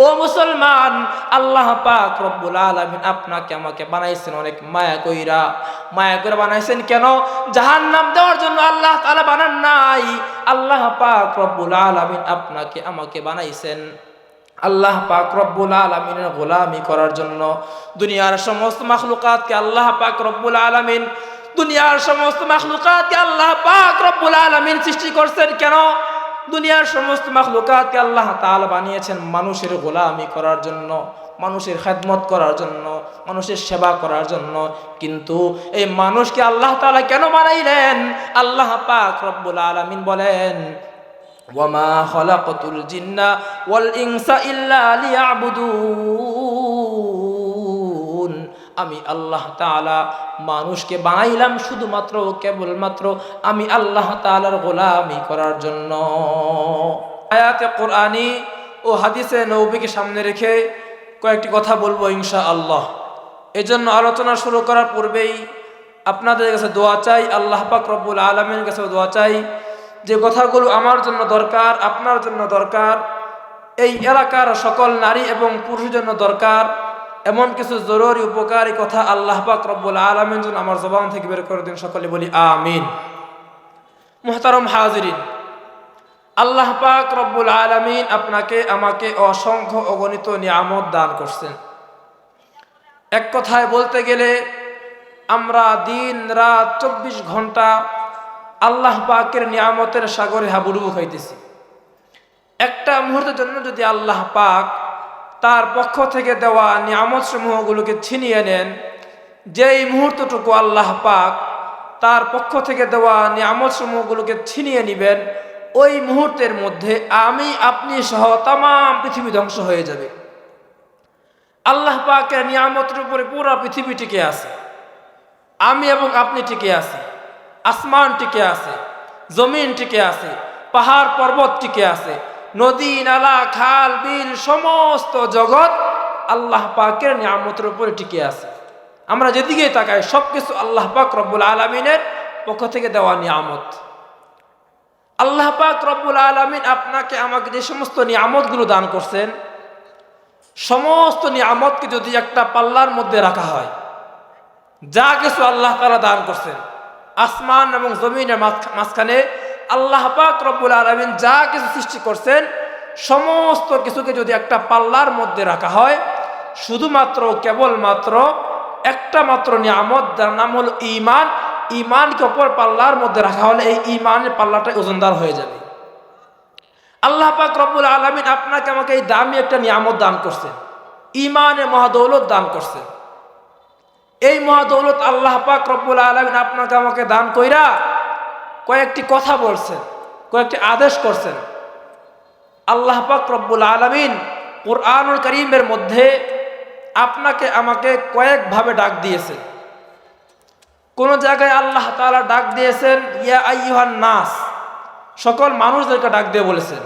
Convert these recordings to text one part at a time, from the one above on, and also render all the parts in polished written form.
ও মুসলমান, আল্লাহ পাক রব্বুল আলামিন আপনাকে আমাকে বানাইছেন অনেক মায়া কইরা বানাইছেন। কেন? জাহান্নাম দেওয়ার জন্য আল্লাহ তাআলা বানান নাই। আল্লাহ পাক রব্বুল আলামিন আপনাকে আমাকে বানাইছেন আল্লাহ পাক রব্বুল আলামিনের গোলামি করার জন্য। দুনিয়ার সমস্ত মাখলুকাতকে আল্লাহ পাক রব্বুল আলামিন আল্লাহ পাক রব্বুল আলামিন সৃষ্টি করছেন কেন? দুনিয়ার সমস্ত মাখলুকাতকে আল্লাহ তাআলা বানিয়েছেন মানুষের গোলামি করার জন্য, মানুষের খেদমত করার জন্য, মানুষের সেবা করার জন্য। কিন্তু এই মানুষকে আল্লাহ তাআলা কেন বানাইলেন? আল্লাহ পাক রব্বুল আলামিন বলেন, ওয়ামা খালাকাতুল জিন্না ওয়াল ইনসা ইল্লা লিয়াবুদুন। আমি আল্লাহ তাআলা মানুষকে বানাইলাম শুধুমাত্র কেবলমাত্র আমি আল্লাহ তাআলার গোলামি করার জন্য। আয়াতে কোরআনী ও হাদিসে নববীকে সামনে রেখে কয়েকটি কথা বলবো ইনশাআল্লাহ। এজন্য আলোচনা শুরু করার পূর্বেই আপনাদের কাছে দোয়া চাই, আল্লাহ পাক রব্বুল আলামিনের কাছে দোয়া চাই যে কথাগুলো আমার জন্য দরকার, আপনার জন্য দরকার, এই এলাকার সকল নারী এবং পুরুষের জন্য দরকার, এমন কিছু জরুরি উপকারী কথা আল্লাহ পাক রব্বুল আলামিন যেন আমার জবান থেকে বের করে দিন। সকলে বলি আমিন। মুহতারম হাজিরিন, আল্লাহ পাক রব্বুল আলামিন আপনাকে আমাকে অসংখ্য অগণিত নিয়ামত দান করছেন। এক কথায় বলতে গেলে আমরা দিন রাত 24 ঘন্টা আল্লাহ পাকের নিয়ামতের সাগরে হাবুডুবু খাইতেছি। একটা মুহূর্তের জন্য যদি আল্লাহ পাক তার পক্ষ থেকে দেওয়া নিয়ামত সমূহগুলোকে ছিনিয়ে নেন, যেই মুহূর্তটুকু আল্লাহ পাক তার পক্ষ থেকে দেওয়া নিয়ামত সমূহগুলোকে ছিনিয়ে নেবেন, ওই মুহূর্তের মধ্যে আমি আপনি সহ তাম পৃথিবী ধ্বংস হয়ে যাবে। আল্লাহ পাকের নিয়ামতের উপরে পুরো পৃথিবী টিকে আছে, আমি এবং আপনি টিকে আছি, আসমান টিকে আছে, জমিন টিকে আছে, পাহাড় পর্বত টিকে আছে, নদী নালা খাল বিল সমস্ত জগৎ আল্লাহ পাকের নিয়ামতের উপরে টিকে আছে। আমরা যেদিকে তাকাই সবকিছু আল্লাহ পাক রব্বুল আলামিনের পক্ষ থেকে দেওয়া নিয়ামত। আল্লাহ পাক রব্বুল আলামিন আপনাকে আমাকে যে সমস্ত নিয়ামতগুলো দান করছেন, সমস্ত নিয়ামতকে যদি একটা পাল্লার মধ্যে রাখা হয়, যা কিছু আল্লাহ তাআলা দান করছেন আসমান এবং জমিনের মাঝখানে আল্লাহ পাক রব্বুল আলামিন যা কিছু সৃষ্টি করছেন, সমস্ত কিছুকে যদি একটা পাল্লার মধ্যে রাখা হয়, শুধুমাত্র কেবলমাত্র একটা মাত্র নিয়ামত, যার নাম হলো ঈমান, ঈমানকে অপর পাল্লার মধ্যে রাখা হলে এই ঈমানের পাল্লাটা ওজনদার হয়ে যাবে। আল্লাহ পাক রব্বুল আলামিন আপনাকে আমাকে এই দামি একটা নিয়ামত দান করছেন, ঈমানের মহাদৌলত দান করছেন। এই মহাদৌলত আল্লাহ পাক রব্বুল আলামিন আপনাকে আমাকে দান কইরা কয়েকটি কথা বলছেন, কয়েকটি আদেশ করছেন। আল্লাহ পাক রব্বুল আলামিন কুরআনুল কারীমের মধ্যে আপনাকে আমাকে কয়েকভাবে ডাক দিয়েছেন। কোন জায়গায় আল্লাহ তাআলা ডাক দিয়েছেন ইয়া আইয়ুহান নাস, সকল মানুষদেরকে ডাক দিয়ে বলেছেন।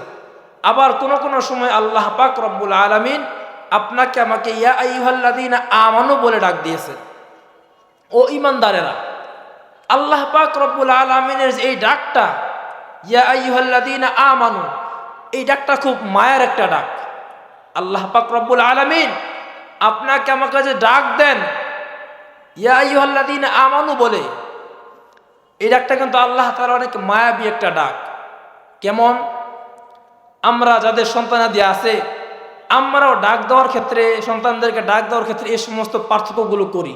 আবার কোন সময় আল্লাহ পাক রব্বুল আলামিন আপনাকে আমাকে ইয়া আইয়ুহাল্লাযীনা আমানু বলে ডাক দিয়েছেন, ও ঈমানদারেরা। আল্লাহ পাক রব্বুল আলামিনের এই ডাকটা ইয়া আইয়ুহাল্লাযীনা আমানু, এই ডাকটা খুব মায়ের একটা ডাক। আল্লাহ পাক রব্বুল আলামিন আপনাকে আমাকে যে ডাক দেন ইয়া আইয়ুহাল্লাযীনা আমানু বলে, এই ডাকটা কিন্তু আল্লাহ তাআলা অনেক মায়াবী একটা ডাক। কেমন? আমরা যাদের সন্তানাদি আছে, আমরাও ডাক দেওয়ার ক্ষেত্রে, সন্তানদেরকে ডাক দেওয়ার ক্ষেত্রে এই সমস্ত পার্থক্যগুলো করি।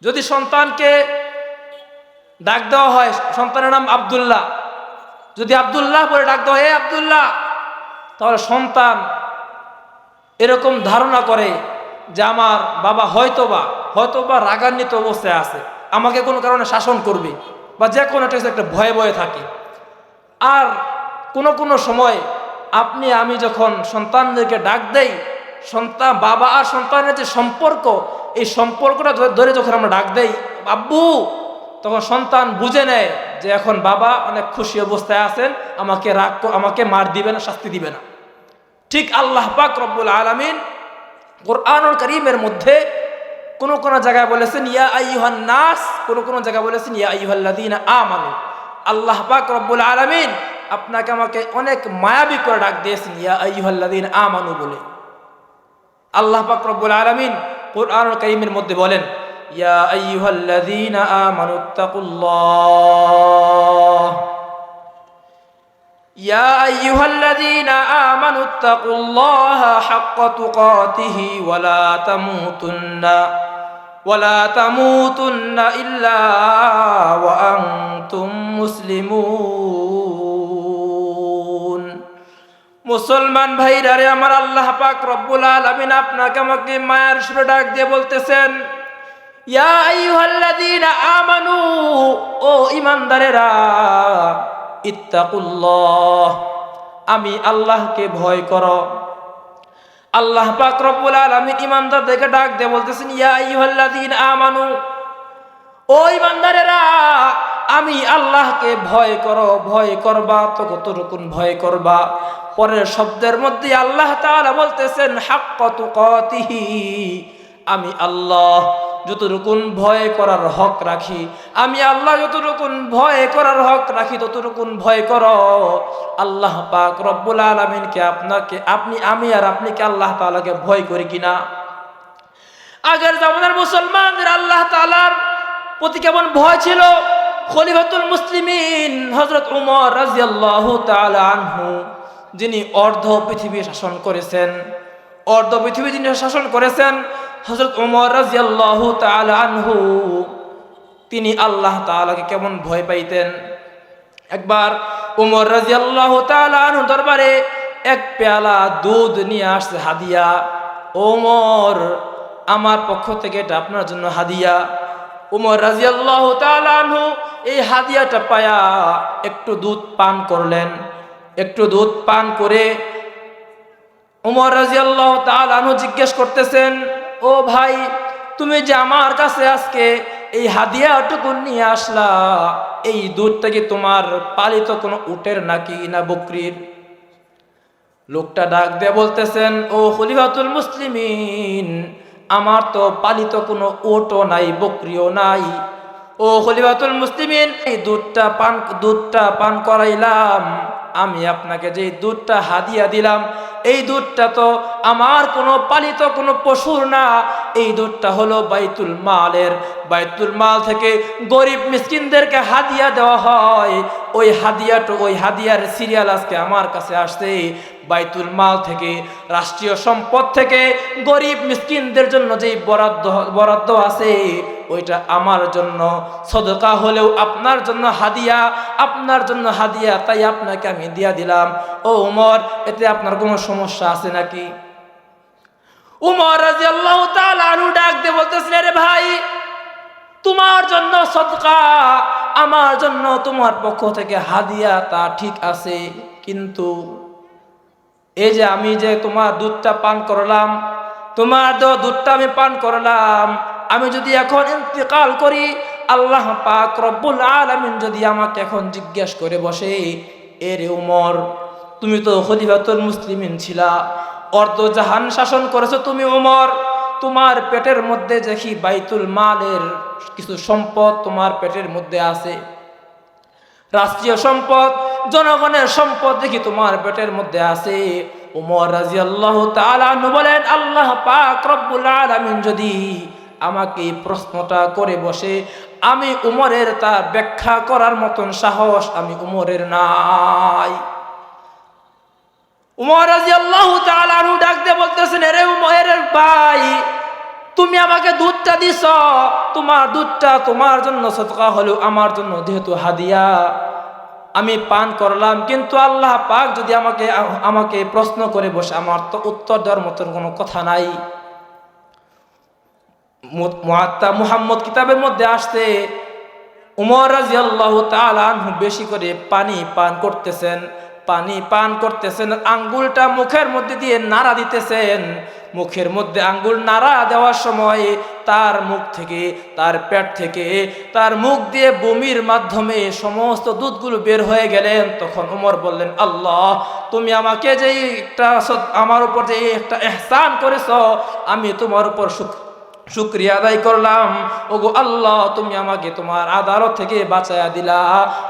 যদি সন্তানকে ডাক দেওয়া হয়, সন্তানের নাম আব্দুল্লাহ, যদি আব্দুল্লাহ বলে ডাক দেওয়া হয়, হে আব্দুল্লাহ, তাহলে সন্তান এরকম ধারণা করে যে আমার বাবা হয়তোবা রাগান্বিত অবস্থায় আছে, আমাকে কোনো কারণে শাসন করবে, বা যে কোনো একটা ভয়ে ভয়ে থাকে। আর কোনো সময় আপনি আমি যখন সন্তানদেরকে ডাক দেই, বাবা আর সন্তানের যে সম্পর্ক, এই সম্পর্কটা ধরে যখন আমরা ডাক দেই আব্বু, তখন সন্তান বুঝে নেয় যে এখন বাবা অনেক খুশি অবস্থায় আছেন, আমাকে মার দিবে না, শাস্তি দিবে না। ঠিক আল্লাহ পাক রব্বুল আলামিন কুরআনুল কারীমের মধ্যে কোন জায়গায় বলেছেন ইয়া আইয়ুহান নাস, কোন জায়গায় বলেছেন ইয়া আইয়ুহাল্লাযীনা আমানু। আল্লাহ পাক রব্বুল আলামিন আপনাকে আমাকে অনেক মায়াবী করে ডাক দিয়েছেন ইয়া আইয়ুহাল্লাযীনা আমানু বলে। আল্লাহ পাক রব্বুল আলামিন কুরআনুল কারীমের মধ্যে বলেন ইয়া আইয়ুহাল্লাযীনা আমানুত্তাকুল্লাহ ইয়া আইয়ুহাল্লাযীনা আমানুত্তাকুল্লাহা হাক্কা তুকাতিহি ওয়ালা তামুতুন্না ইল্লা ওয়া আনতুম মুসলিমুন। মুসলমান ভাইরা রে আমার, আল্লাহ পাক রব্বুল আলামিন আপনাকে আমাকে মায়ের সুরে ডাক দিয়ে বলতেছেন ইয়া আইয়ুহাল্লাযীনা আমানু, ও ঈমানদারেরা, ইত্তাকুল্লাহ, আমি আল্লাহকে ভয় করো। আল্লাহ পাক রব্বুল আলামিন ঈমানদারদেরকে ডাক দিয়ে বলতেছেন ইয়া আইয়ুহাল্লাযীনা আমানু, ও ঈমানদারেরা, আমি আল্লাহকে ভয় করো। ভয় করবা তো কতটুকুন ভয় করবা? পরের শব্দের মধ্যে আল্লাহ তাআলা বলতেছেন হাক্কা তুকাতিহি, আমি আল্লাহ যতটুকুন ভয় করার হক রাখি, আমি আল্লাহ যতটুকুন ভয় করার হক রাখি ততটুকুন ভয় করো। আল্লাহ পাক রব্বুল আলামিনকে আমি আর আপনি কি আল্লাহ তাআলাকে ভয় করি কিনা? আগের জামানার মুসলমানদের আল্লাহ তাআলার প্রতি কেমন ভয় ছিল? খলিফাতুল মুসলিমিন হযরত উমর রাদিয়াল্লাহু তাআলা আনহু, যিনি অর্ধ পৃথিবী শাসন করেছেন, হযরত উমর রাদিয়াল্লাহু তাআলা আনহু, তিনি আল্লাহ তাআলাকে কেমন ভয় পাইতেন। একবার উমর রাদিয়াল্লাহু তাআলা আনহু দরবারে এক পেয়ালা দুধ নিয়ে আসছে হাদিয়া। ওমর, আমার পক্ষ থেকে এটা আপনার জন্য হাদিয়া। উমর রাদিয়াল্লাহু তাআলা আনহু এই হাদিয়াটা পায়া একটু দুধ পান করলেন। একটু দুধ পান করে উমর রাদিয়াল্লাহু তাআলা আনহু জিজ্ঞেস করতেছেন, ও ভাই, তুমি যে আমার কাছে আজকে এই হাদিয়াটুকু নিয়ে আসলা, এই দুধটা কি তোমার পালিত কোনো উটের নাকি না বকরির? লোকটা ডাক দিয়ে বলতেছেন, ও খলিফাতুল মুসলিমিন, আমার তো পালিত কোনো উটও নাই, বকরিও নাই। ও খলিফাতুল মুসলিমিন, এই দুধটা পান করাইলাম, আমি আপনাকে যে দুধটা হাদিয়া দিলাম, এই দুধটা তো আমার কোনো পালিত কোনো পশুর না, এই দুধটা হলো বাইতুল মাল থেকে গরিব মিসকিনদেরকে হাদিয়া দেওয়া হয়। ওই হাদিয়ার সিরিয়াল আজকে আমার কাছে আসছে বাইতুল মাল থেকে, রাষ্ট্রীয় সম্পদ থেকে গরিব মিসকিনদের জন্য যেই বরাদ্দ আছে, ওইটা আমার জন্য সদকা হলেও আপনার জন্য হাদিয়া, তাই আপনাকে আমি দিয়া দিলাম। ও উমর, এতে আপনার কোনো সমস্যা আছে নাকি? উমর রাদিয়াল্লাহু তাআলা আনহু ডাক দিয়ে বলতেছেন, আরে ভাই, তোমার জন্য সদকা, আমার জন্য তোমার পক্ষ থেকে হাদিয়া, তা ঠিক আছে, কিন্তু এই যে আমি যে তোমার দুধটা পান করলাম, আমি পান করলাম, আমি যদি এখন ইন্তেকাল করি, আল্লাহ পাক রব্বুল আলামিন যদি আমাকে এখন জিজ্ঞেস করে বসে, এরে উমর, তুমি তো খলিফাতুল মুসলিমিন ছিলা, অর্ধ জাহান শাসন করেছো তুমি উমর, তোমার পেটের মধ্যে দেখি বাইতুল মালের কিছু সম্পদ তোমার পেটের মধ্যে আছে, রাষ্ট্রীয় সম্পদ, জনগণের সম্পদ দেখি তোমার পেটের মধ্যে আছে। উমর রাদিয়াল্লাহু তাআলা আনহু বলেন, আল্লাহ পাক রব্বুল আলামিন যদি আমাকে প্রশ্নটা করে বসে, আমি উমরের তা ব্যাখ্যা করার মতন সাহস আমি উমরের নাই। উমর রাদিয়াল্লাহু তাআলা আনহু ডাক দিয়ে বলতেছেন, আরে উমরের ভাই, তুমি আমাকে দুধটা দিছ, তোমার দুধটা তোমার জন্য সদকা হলেও আমার জন্য যেহেতু হাদিয়া, আমি পান করলাম, কিন্তু আল্লাহ পাক যদি আমাকে প্রশ্ন করে বসে, আমার তো উত্তর দেওয়ার মতন কোনো কথা নাই। মুআত্তা মুহাম্মদ কিতাবের মধ্যে আসছে, উমর রাদিয়াল্লাহু তাআলা আনহু বেশি করে পানি পান করতেছেন, আঙ্গুলটা মুখের মধ্যে দিয়ে নাড়া দিতেছেন। মুখের মধ্যে আঙ্গুল নাড়া দেওয়ার সময় তার মুখ থেকে, তার পেট থেকে, তার মুখ দিয়ে বমির মাধ্যমে সমস্ত দুধগুলো বের হয়ে গেলেন। তখন উমর বললেন, আল্লাহ, তুমি আমাকে আমার উপর যে একটা ইহসান করেছ, আমি তোমার উপর শুকরিয়া আদায় করলাম, ওগো আল্লাহ তুমি আমাকে তোমার আদালত থেকে বাঁচায়া দিলা।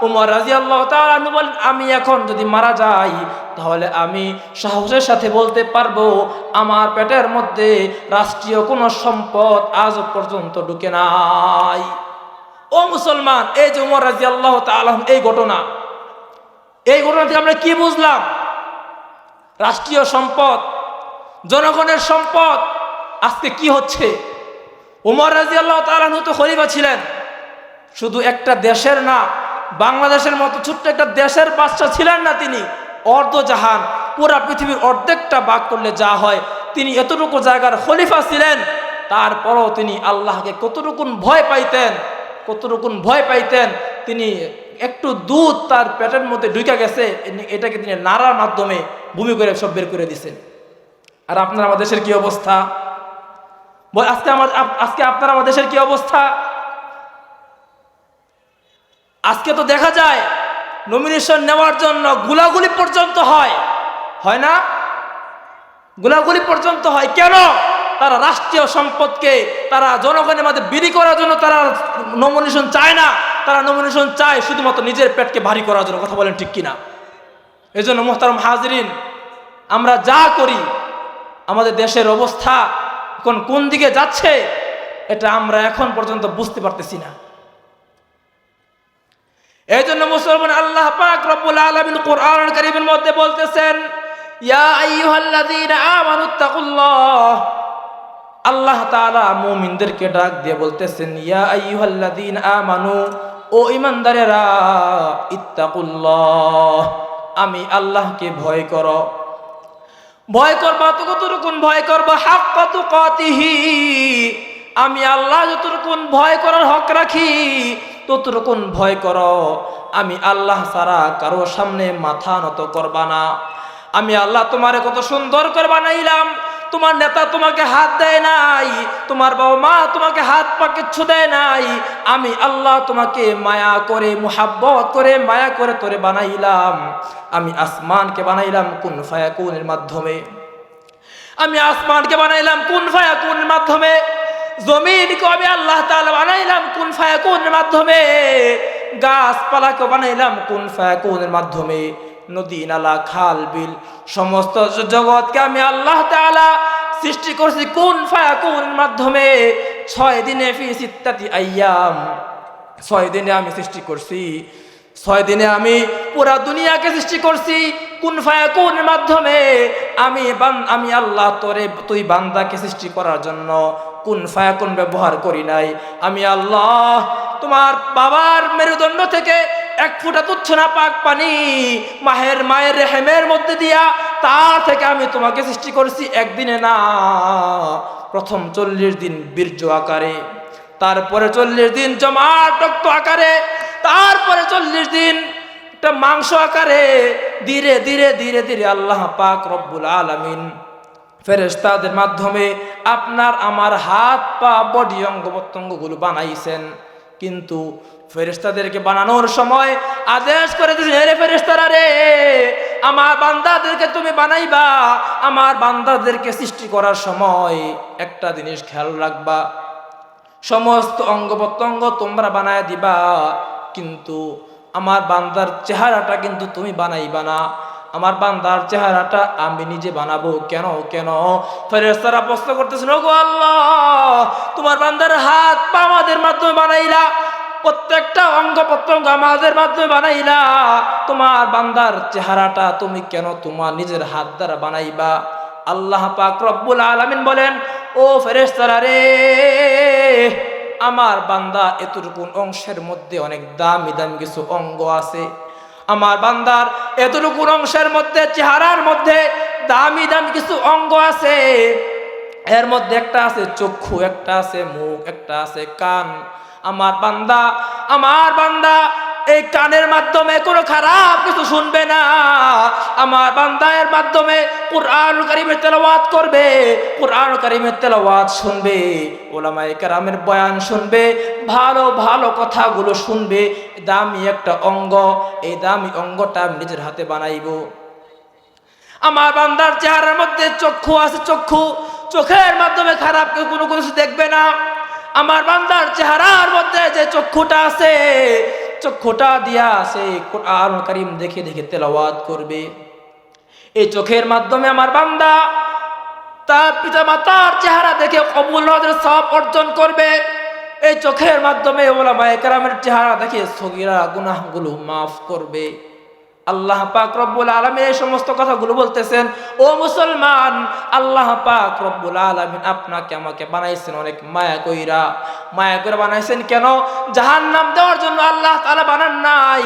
ওমর রাদিয়াল্লাহু তাআলা আনহু বলেন, আমি এখন যদি মারা যাই তাহলে আমি সাহসের সাথে বলতে পারবো আমার পেটের মধ্যে রাষ্ট্রীয় কোনো সম্পদ আজ পর্যন্ত ঢুকে নাই। ও মুসলমান, এই যে ওমর রাদিয়াল্লাহু তাআলা এই ঘটনা থেকে আমরা কি বুঝলাম? রাষ্ট্রীয় সম্পদ, জনগণের সম্পদ আজকে কি হচ্ছে? ওমর রাদিয়াল্লাহু তাআলা আনহু তো খলিফা ছিলেন, শুধু একটা দেশের না, বাংলাদেশের মতো ছোট্ট একটা দেশের বাদশা ছিলেন না, তিনি অর্ধজাহান, পুরা পৃথিবীর অর্ধেকটা ভাগ করলে যা হয়, তিনি এতটুকু জায়গার খলিফা ছিলেন। তারপরও তিনি আল্লাহকে কতটুকুন ভয় পাইতেন। তিনি একটু দুধ তার পেটের মধ্যে ঢুকে গেছে, এটাকে তিনি নাড়ার মাধ্যমে ভূমি করে সব বের করে দিয়েছেন। আর আপনার আমার দেশের কি অবস্থা? আজকে আপনার আমার দেশের কি অবস্থা? আজকে তো দেখা যায় নমিনেশন নেওয়ার জন্য গুলাগুলি পর্যন্ত হয় না? গুলাগুলি পর্যন্ত হয় কেন? তারা রাষ্ট্রীয় সম্পদকে তারা জনগণের মধ্যে বিলি করার জন্য তারা নমিনেশন চায় না। তারা নমিনেশন চায় শুধুমাত্র নিজের পেটকে ভারী করার জন্য। কথা বলেন ঠিক কিনা? এই জন্য মুহতারাম হাজিরিন, আমরা যা করি, আমাদের দেশের অবস্থা এখন কোন দিকে যাচ্ছে এটা আমরা এখন পর্যন্ত বুঝতে পারতেছি না। এই জন্য মুসলমান, আল্লাহ পাক রব্বুল আলামিন কোরআনুল কারীমের মধ্যে বলতেছেন, ইয়া আইয়ুহাল্লাযীনা আমানুত্তাকুল্লাহ। আল্লাহ তাআলা মুমিনদেরকে ডাক দিয়ে বলতেছেন, ইয়া আইয়ুহাল্লাযীনা আমানু, ও ঈমানদারেরা, ইত্তাকুল্লাহ, আমি আল্লাহকে ভয় করো। ভয় করবা তো কতটুকুন ভয় করবা? হাক্কা তুকাতিহি, আমি আল্লাহ যতটুকুন ভয় করার হক রাখি ততটুকুন ভয় করো। আমি আল্লাহ ছাড়া কারো সামনে মাথা নত করবা না। আমি আল্লাহ তোমারে কত সুন্দর করে বানাইলাম, তোমার নেতা তোমাকে হাত দেয় নাই, তোমার বাবা মা তোমাকে হাত পা কিচ্ছু দেয় নাই। আমি আল্লাহ তোমাকে মায়া করে, মুহাব্বত করে, মায়া করে তোরে বানাইলাম। আমি আসমানকে বানাইলাম কুন ফায়াকুনের মাধ্যমে। আমি আসমানকে বানাইলাম কুন ফায়াকুনের মাধ্যমে। জমিনকে আমি আল্লাহ তাআলা বানাইলাম কুন ফায়াকুনের মাধ্যমে। গাছপালাকে বানাইলাম কুন ফায়াকুনের মাধ্যমে। নদী নালা খাল বিল সমস্ত জগৎকে আমি আল্লাহ তাআলা সৃষ্টি করছি কুন ফায়াকুনের মাধ্যমে। 6 দিনে ফি সিত্তাতি আইয়াম, 6 দিনে আমি সৃষ্টি করছি। 6 দিনে আমি পুরা দুনিয়াকে সৃষ্টি করছি কুন ফায়াকুনের মাধ্যমে। আমি আল্লাহ তুই বান্দাকে সৃষ্টি করার জন্য কুন ফায়াকুন ব্যবহার করি নাই। আমি আল্লাহ তোমার বাবার মেরুদণ্ড থেকে 1 ফোঁটা তুচ্ছ না পাক পানি মায়ের রেহেমের মধ্যে দিয়া তার থেকে আমি তোমাকে সৃষ্টি করেছি একদিনে না। প্রথম 40 দিন বীর্য আকারে, তারপরে 40 দিন জমাট রক্ত আকারে, তারপরে 40 দিন একটা মাংস আকারে। ধীরে ধীরে ধীরে ধীরে আল্লাহ পাক রব্বুল আলামিন ফেরেশতাদের মাধ্যমে আপনার আমার হাত পা বডি অঙ্গ প্রত্যঙ্গগুলো বানাইছেন। কিন্তু ফেরেশতাদেরকে বানানোর সময় আদেশ করে দিয়েছেন, হে ফেরেশতারা রে, আমার বান্দাদেরকে তুমি বানাইবা। আমার বান্দাদেরকে সৃষ্টি করার সময় একটা জিনিস খেয়াল রাখবা, সমস্ত অঙ্গ প্রত্যঙ্গ তোমরা বানায় দিবা, কিন্তু আমার বান্দার চেহারাটা কিন্তু তুমি বানাইবা না। আমার বান্দার চেহারাটা আমি নিজে বানাবো। কেন? ফেরেশতারা প্রশ্ন করতেছেন, ওগো আল্লাহ, তোমার বান্দার হাত পা আমাদের মাধ্যমে বানাইলা, প্রত্যেকটা অঙ্গ প্রত্যঙ্গ আমাদের মাধ্যমে বানাইলা, তোমার বান্দার চেহারাটা তুমি কেন তোমার নিজের হাত দ্বারা বানাইবা? আল্লাহ পাক রব্বুল আলামিন বলেন, ও ফেরেশতারা রে, আমার বান্দা এতটুকু অংশের মধ্যে অনেক দামি দামি কিছু অঙ্গ আছে। আমার বান্দার এতটুকু অংশের মধ্যে, চেহারার মধ্যে দামি দামি কিছু অঙ্গ আছে। এর মধ্যে একটা আছে চক্ষু, একটা আছে মুখ, একটা আছে কান। আমার বান্দা এই কানের মাধ্যমে কোনো খারাপ কিছু শুনবে না। আমার বান্দা এর মাধ্যমে কুরআনুল কারীমের তেলাওয়াত করবে, কুরআনুল কারীমের তেলাওয়াত শুনবে, উলামায়ে কেরামের বয়ান শুনবে, ভালো ভালো কথাগুলো শুনবে। দামি একটা অঙ্গ, এই দামি অঙ্গটা আমি নিজের হাতে বানাইব। আমার বান্দার চেহারার মধ্যে চক্ষু আছে, চোখের মাধ্যমে খারাপ কেউ কোনো কিছু দেখবে না। আমার বান্দার চেহারার মধ্যে যে চক্ষুটা আছে, চক্ষুটা দিয়া সে কোরআন কারীম দেখে দেখে তেলাওয়াত করবে। এই চোখের মাধ্যমে আমার বান্দা তার পিতা মাতার চেহারা দেখে কবুল হজের সওয়াব অর্জন করবে। এই চোখের মাধ্যমে উলামায়ে কেরামের চেহারা দেখে সগীরা গুনাহগুলো মাফ করবে। আল্লাহ পাক রব্বুল আলামিন এই সমস্ত কথাগুলো বলতেছেন, ও মুসলমান, আল্লাহ পাক রব্বুল আলামিন আপনাকে আমাকে বানাইছেন অনেক মায়া কইরা বানাইছেন। কেন? জাহান্নাম দেওয়ার জন্য আল্লাহ তাআলা বানান নাই।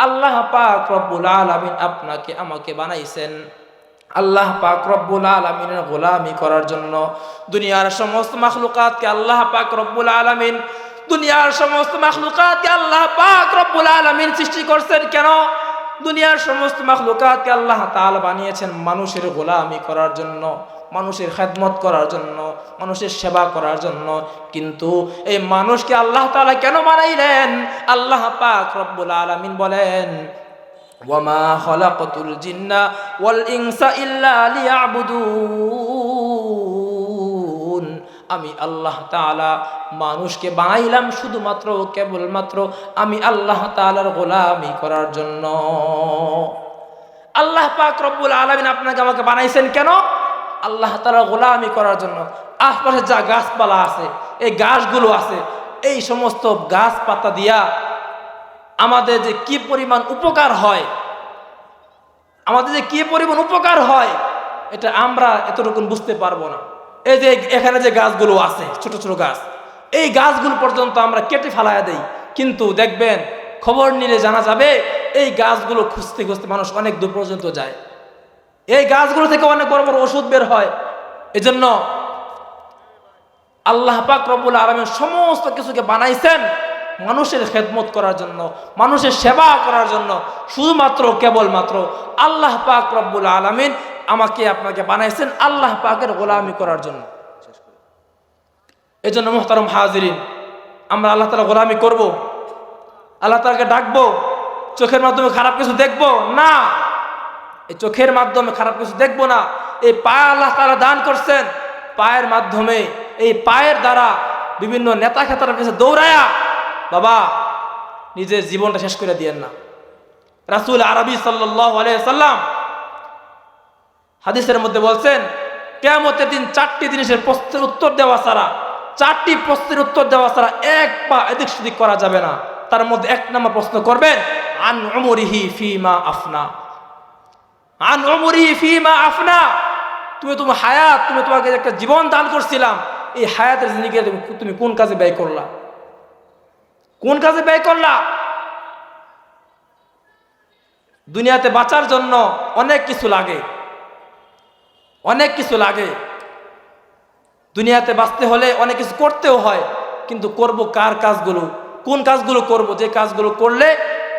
আল্লাহ পাক রব্বুল আলামিন আপনাকে আমাকে বানাইছেন আল্লাহ পাক রব্বুল আলামিনের গোলামি করার জন্য। দুনিয়ার সমস্ত মাখলুকাতকে আল্লাহ পাক রব্বুল আলামিন আল্লাহ পাক রব্বুল আলামিন সৃষ্টি করছেন কেন? দুনিয়ার সমস্ত মাখলুকাতকে আল্লাহ তাআলা বানিয়েছেন মানুষের গোলামি করার জন্য, মানুষের খেদমত করার জন্য, মানুষের সেবা করার জন্য। কিন্তু এই মানুষকে আল্লাহ তাআলা কেন বানাইলেন? আল্লাহ পাক রব্বুল আলামিন বলেন, ওয়ামা খালাকাতুল জিন্না ওয়াল ইনসা ইল্লা লিয়াবুদুন। আমি আল্লাহ তাআলা মানুষকে বানাইলাম শুধুমাত্র কেবলমাত্র আমি আল্লাহ তাআলার গোলামি করার জন্য। আল্লাহ পাক রব্বুল আলামিন আপনাকে আমাকে বানাইছেন কেন? আল্লাহ তাআলার গোলামি করার জন্য। আশপাশে যা গাছপালা আছে, এই গাছগুলো আছে, এই সমস্ত গাছপাতা দিয়া আমাদের যে কি পরিমাণ উপকার হয়, এটা আমরা এতটুকু বুঝতে পারবো না। এই যে এখানে যে গাছগুলো আছে, ছোট ছোট গাছ, এই গাছগুলো পর্যন্ত আমরা কেটে ফেলাইয়া দেই। কিন্তু দেখবেন, খবর নিলে জানা যাবে এই গাছগুলো খুঁজতে খুঁজতে মানুষ অনেক দূর পর্যন্ত যায়। এই গাছগুলো থেকে অনেক বড় বড় ওষুধ বের হয়। এজন্য আল্লাহ পাক রব্বুল আলামিন সমস্ত কিছুকে বানাইছেন মানুষের খেদমত করার জন্য, মানুষের সেবা করার জন্য। শুধুমাত্র কেবলমাত্র আল্লাহ পাক রব্বুল আলামিন আমাকে আপনাকে বানাইছেন আল্লাহ পাকের গোলামি করার জন্য। এই জন্য মুহতারাম হাজিরিন, আমরা আল্লাহ তাআলা গোলামি করব, আল্লাহ তাআলাকে ডাকবো। চোখের মাধ্যমে খারাপ কিছু দেখবো না, এই চোখের মাধ্যমে খারাপ কিছু দেখবো না। এই পায়ে আল্লাহ তাআলা দান করছেন, পায়ের মাধ্যমে, এই পায়ের দ্বারা বিভিন্ন নেতা খেতার কাছে দৌড়ায়া বাবা নিজের জীবনটা শেষ করে দিয়েন না। রাসূল আরবি সাল্লাল্লাহু আলাইহি সাল্লাম হাদিসের মধ্যে বলছেন, কিয়ামতের দিন 4টি জিনিসের প্রশ্নের উত্তর দেওয়া ছাড়া, 4টি প্রশ্নের উত্তর দেওয়া ছাড়া এক পা এদিক সেদিক করা যাবে না। তার মধ্যে 1 নম্বর প্রশ্ন করবেন, আন উমরিহি ফিমা আফনা। আন উমরিহি ফিমা আফনা, তুমি হায়াত, তোমাকে একটা জীবন দান করছিলাম, এই হায়াতের জিন্দেগি তুমি কোন কাজে ব্যয় করলা? কোন কাজে ব্যয় করলা? দুনিয়াতে বাঁচার জন্য অনেক কিছু লাগে, অনেক কিছু লাগে। দুনিয়াতে বাঁচতে হলে অনেক কিছু করতেও হয়, কিন্তু করব কার কাজগুলো, কোন কাজগুলো করব, যে কাজগুলো করলে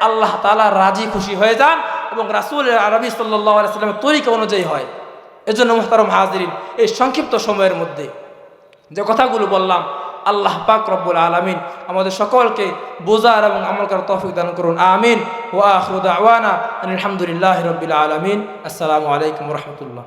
আল্লাহ তাআলা রাজি খুশি হয়ে যান এবং রাসূল আরবি সাল্লাল্লাহু আলাইহি সাল্লামের তরিকা অনুযায়ী হয়। এজন্য মুহতারাম হাজিরিন, এই সংক্ষিপ্ত সময়ের মধ্যে যে কথাগুলো বললাম, আল্লাহ পাক রব্বুল আলামিন আমাদের সকলকে বোঝার এবং আমল করার তৌফিক দান করুন। আমিন। ওয়া আখিরু দাওয়ানা আলহামদুলিল্লাহি রাব্বিল আলামিন। আসসালামু আলাইকুম ওয়া রাহমাতুল্লাহ।